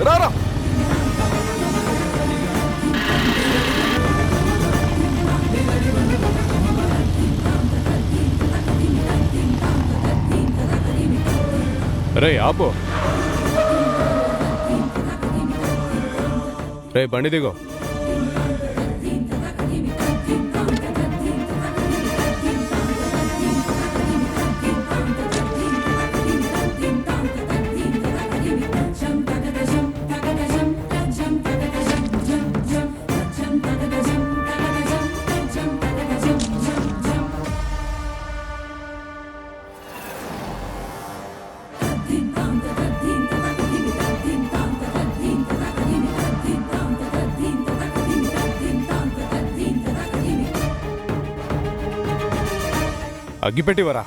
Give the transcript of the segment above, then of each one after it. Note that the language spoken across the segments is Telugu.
రారా. రే ఆపు. రే బండి దిగో. అగ్గిపెట్టివరా.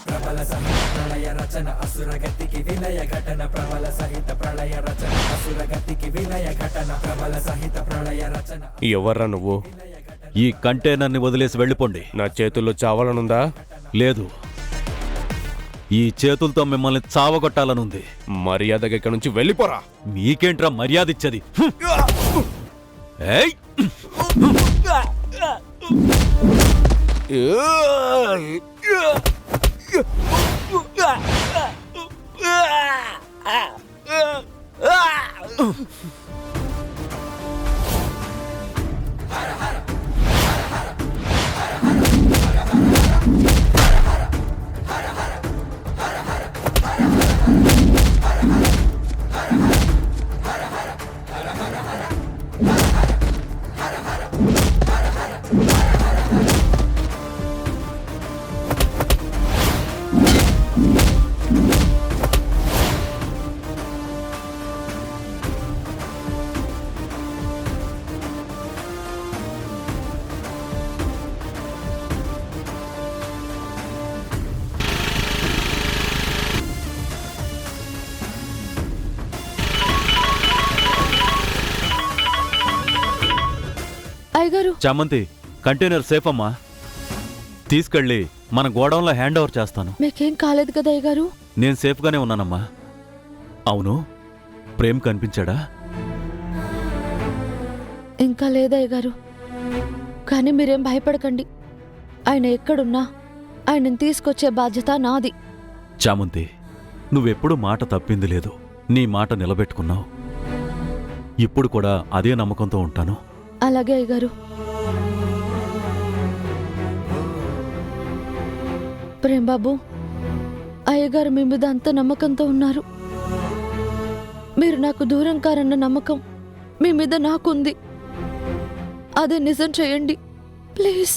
ప్రబల సహిత ప్రళయ రచన అసురగతికి విలయ ఘటన ప్రబల సహిత ప్రళయ రచన అసురగతికి విలయ ఘటన ప్రబల సహిత ప్రళయ రచన. ఎవర్రా నువ్వు? ఈ కంటైనర్ని వదిలేసి వెళ్ళిపోండి. నా చేతుల్లో చావాలనుందా? లేదు, ఈ చేతులతో మిమ్మల్ని చావగొట్టాలనుంది. మర్యాదగా ఇక్కడ నుంచి వెళ్ళిపోరా. మీకేంట్రా మర్యాద ఇచ్చేది? ఏయ్! చామంతి, కంటైనర్ సేఫ్ అమ్మా. తీసుకెళ్ళి మన గోడౌన్లో హ్యాండ్ ఓవర్ చేస్తాను. మీకేం కాలేదు కదా అయ్యగారు? నేను సేఫ్గానే ఉన్నానమ్మా. అవును, ప్రేమ్ కనిపించాడా? ఇంకా లేదయ్యగారు, కానీ మీరేం భయపడకండి. ఆయన ఎక్కడున్నా ఆయనను తీసుకొచ్చే బాధ్యత నాది. చామంతి, నువ్వెప్పుడు మాట తప్పింది లేదు. నీ మాట నిలబెట్టుకున్నావు. ఇప్పుడు కూడా అదే నమ్మకంతో ఉంటాను. అలాగే అయ్యగారు. ప్రేమ్ బాబు, అయ్యగారు మీ మీద అంత నమ్మకంతో ఉన్నారు. మీరు నాకు దూరం కారన్న నమ్మకం మీ మీద నాకుంది. అదే నిజం చేయండి ప్లీజ్.